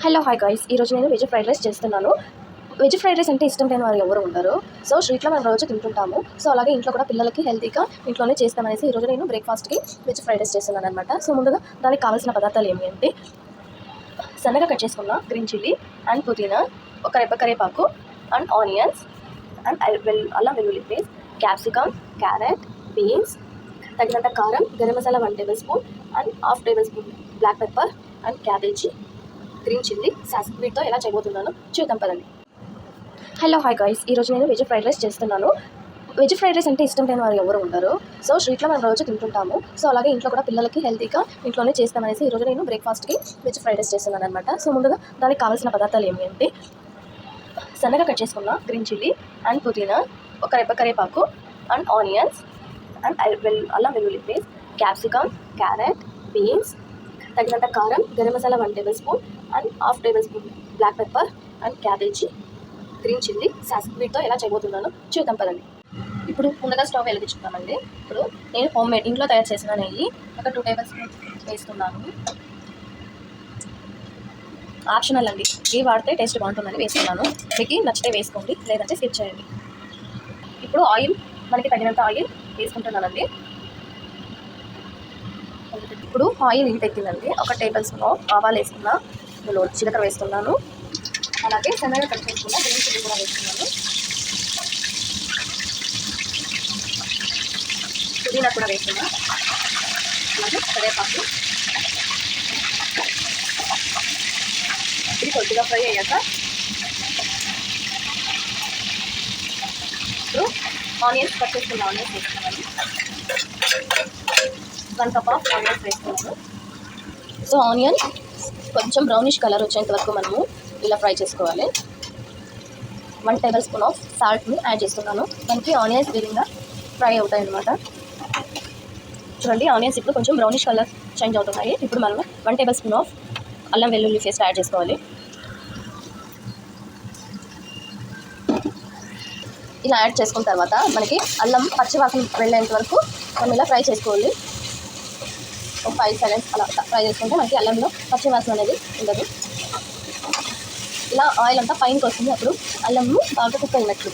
Hello hi guys, ఈరోజు నేను veg fried rice చేస్తున్నాను. వెజ్ ఫ్రైడ్ రైస్ అంటే ఇష్టం లేని వారు ఎవరు ఉండరు. సో స్ట్రీట్లో మనం రోజు తింటుంటాము. సో అలాగే ఇంట్లో కూడా పిల్లలకి హెల్తీగా ఇంట్లోనే చేస్తామనేసి ఈరోజు నేను బ్రేక్ఫాస్ట్కి వెజ్ ఫ్రైడ్ రైస్ చేస్తున్నాను అనమాట. సో ముందుగా దానికి కావాల్సిన పదార్థాలు ఏమి అంటే సన్నగా కట్ చేసుకున్న గ్రీన్ చిల్లీ అండ్ పుదీనా, ఒక రెబ్బ కరివేపాకు అండ్ ఆనియన్స్ అండ్ అల్లం వెల్లుల్లి పేస్ట్, క్యాప్సికమ్, క్యారెట్, బీన్స్, తగినంత కారం, garam masala 1 table spoon and half table spoon black pepper and cabbage, green chilli, sauce. వీటితో ఎలా చేయబోతున్నాను చూద్దాం పదండి. హలో హాయ్ గాయ్స్, ఈరోజు నేను వెజ్ ఫ్రైడ్ రైస్ చేస్తున్నాను. వెజ్ ఫ్రైడ్ రైస్ అంటే ఇష్టం లేని వారు ఎవరు ఉండరు. సో స్ట్రీట్లో మనం రోజు తింటుంటాము. సో అలాగే ఇంట్లో కూడా పిల్లలకి హెల్తీగా ఇంట్లోనే చేస్తామనేసి ఈరోజు నేను బ్రేక్ఫాస్ట్కి వెజ్ ఫ్రైడ్ రైస్ చేస్తున్నాను అనమాట. సో ముందుగా దానికి కావాల్సిన పదార్థాలు ఏమి అంటే సన్నగా కట్ చేసుకున్న గ్రీన్ చిల్లీ అండ్ పుదీనా, ఒక రెబ్బ కరివేపాకు అండ్ ఆనియన్స్ అండ్ అల్లం వెల్లుల్లి పేస్ట్, క్యాప్సికమ్, క్యారెట్, బీన్స్, తగినంత కారం, garam masala 1 table spoon and half table spoon black pepper and cabbage, green chilli, sauce. వీటితో ఎలా చేయబోతున్నాను చూద్దాం పదండి. ఇప్పుడు ముందుగా స్టవ్ వెలిగించుకుంటామండి. ఇప్పుడు నేను హోమ్ మేడ్ ఇంట్లో తయారు చేసిన నెయ్యి ఒక 2 టేబుల్ స్పూన్స్ వేస్తున్నాను. ఆప్షనల్ అండి, ఇవి వాడితే టేస్ట్ బాగుంటుందని వేస్తున్నాను. మీకు నచ్చితే వేసుకోండి, లేదంటే స్కిప్ చేయండి. ఇప్పుడు ఆయిల్, మనకి తగినంత ఆయిల్ వేసుకుంటున్నానండి. ఇప్పుడు ఆయిల్ హీట్ ఎక్కిందండి. ఒక టేబుల్ స్పూన్ ఆవాలు వేసుకున్నా, ఇందులో జీలకర్ర వేస్తున్నాను. అలాగే సన్నగా కట్ చేసుకున్న గ్రీన్ చిల్లీ కూడా వేస్తున్నాను. పుదీనా కూడా వేస్తున్నా, అలాగే కరివేపాకు. ఇది కొద్దిగా ఫ్రై అయ్యాక ఇప్పుడు ఆనియన్స్, కట్ చేసుకున్న ఆనియన్స్ వేస్తున్నాను. 1 కప్ ఆఫ్ ఆనియన్స్ వేస్తున్నాను. సో ఆనియన్ కొంచెం బ్రౌనిష్ కలర్ వచ్చేంత వరకు మనము ఇలా ఫ్రై చేసుకోవాలి. 1 టేబుల్ స్పూన్ ఆఫ్ సాల్ట్ని యాడ్ చేస్తున్నాను. మనకి ఆనియన్స్ విధంగా ఫ్రై అవుతాయి అన్నమాట. చూడండి, ఆనియన్స్ ఇప్పుడు కొంచెం బ్రౌనిష్ కలర్ చేంజ్ అవుతున్నాయి. ఇప్పుడు మనం 1 టేబుల్ స్పూన్ ఆఫ్ అల్లం వెల్లుల్లి పేస్ట్ యాడ్ చేసుకోవాలి. ఇలా యాడ్ చేసుకున్న తర్వాత మనకి అల్లం పచ్చివాసన వెళ్ళేంత వరకు మనం ఇలా ఫ్రై చేసుకోవాలి. ఒక 5 సెకండ్స్ అలా ఫ్రై చేసుకుంటే మనకి అల్లంలో పచ్చివాసన అనేది ఉండదు. ఇలా ఆయిల్ అంతా పైనకి వస్తుంది. అప్పుడు అల్లంను బాగా కుక్ అయినట్లు.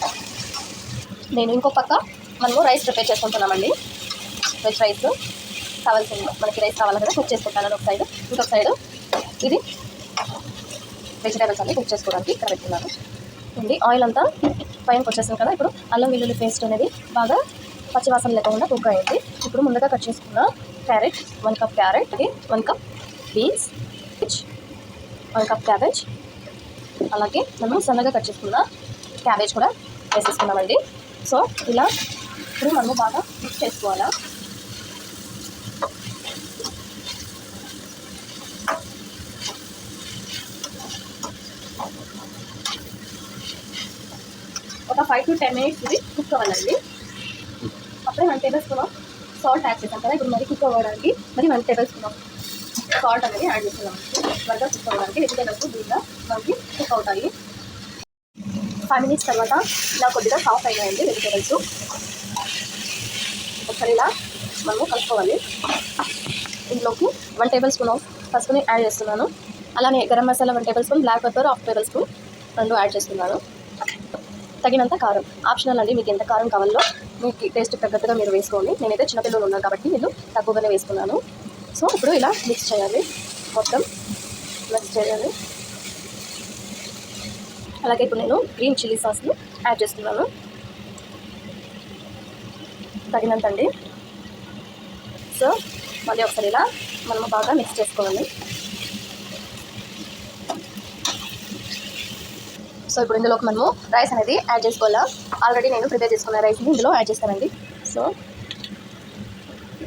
నేను ఇంకో పక్క మనము రైస్ ప్రిపేర్ చేసుకుంటున్నామండి. వెజ్ రైస్ కావాల్సింది, మనకి రైస్ కావాలి కదా, కుక్ చేసుకుంటాను ఒక సైడ్. ఇంకొక సైడ్ ఇది వెజిటేబుల్స్ అన్ని కుక్ చేసుకోవడానికి ఇక్కడ పెట్టుకున్నాను. ఉంది ఆయిల్ అంతా పైనకి వచ్చేస్తుంది కదా. ఇప్పుడు అల్లం వెల్లుల్లి పేస్ట్ అనేది బాగా పచ్చివాసన లేకుండా కుక్ అయ్యింది. ఇప్పుడు ముందుగా కట్ చేసుకున్న carrot, 1 cup carrot, 1 cup beans, 1 cup cabbage, అలాగే మనం సన్నగా కట్ చేసుకున్న క్యాబేజ్ కూడా వేసేసుకున్నామండి. సో ఇలా ఇప్పుడు మనము బాగా మిక్స్ చేసుకోవాలా. ఒక 5 to 10 మినిట్స్ ఇది కుక్ అవ్వాలండి. అప్పుడే 1 table spoon of salt add చేస్తాం కదా. ఇప్పుడు మరి కుక్ అవ్వడానికి మరి 1 టేబుల్ స్పూన్ ఆఫ్ సాల్ట్ అనేది యాడ్ చేస్తున్నాం. త్వరగా కుక్ అవ్వడానికి వెజిటేబుల్స్ దీనిగా మనకి కుక్ అవుతాయి. 5 మినిట్స్ తర్వాత ఇలా కొద్దిగా సాఫ్ట్ అయినాయండి వెజిటేబుల్స్. ఒకసారి ఇలా మనము కలుపుకోవాలి. ఇందులోకి 1 టేబుల్ స్పూన్ ఆఫ్ పసుపుని యాడ్ చేస్తున్నాను. అలానే garam masala 1 table spoon, black pepper half table spoon, 2 add చేస్తున్నాను. తగినంత కారం, ఆప్షనల్ అండి, మీకు ఎంత కారం కావాలో మీకు టేస్ట్ తగ్గట్టుగా మీరు వేసుకోండి. నేనైతే చిన్నపిల్లలు ఉన్నాను కాబట్టి నేను తక్కువగానే వేసుకున్నాను. సో ఇప్పుడు ఇలా మిక్స్ చేయాలి, మొత్తం మిక్స్ చేయాలి. అలాగే ఇప్పుడు నేను గ్రీన్ చిల్లీ సాస్ని యాడ్ చేస్తున్నాను, తగినంత అండి. సో మళ్ళీ ఒకసారి ఇలా మనము బాగా మిక్స్ చేసుకోవాలి. సో ఇప్పుడు ఇందులోకి మనము రైస్ అనేది యాడ్ చేసుకోవాలా. ఆల్రెడీ నేను ప్రిపేర్ చేసుకున్న రైస్ని ఇందులో యాడ్ చేస్తానండి. సో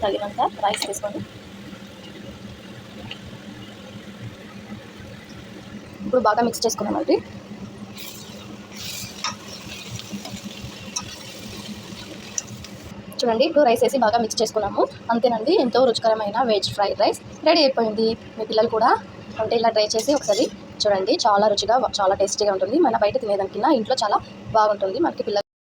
తగినంత రైస్ వేసుకోండి. ఇప్పుడు బాగా మిక్స్ చేసుకున్నామండి. చూడండి, ఇప్పుడు రైస్ వేసి బాగా మిక్స్ చేసుకున్నాము. అంతేనండి, ఎంతో రుచికరమైన వెజ్ ఫ్రైడ్ రైస్ రెడీ అయిపోయింది. మీ పిల్లలు కూడా అంటే ఇలా ట్రై చేసి ఒకసారి చూడండి. చాలా రుచిగా, చాలా టేస్టీగా ఉంటుంది. మన బయట తినేదానికన్నా ఇంట్లో చాలా బాగుంటుంది మనకి పిల్లలు.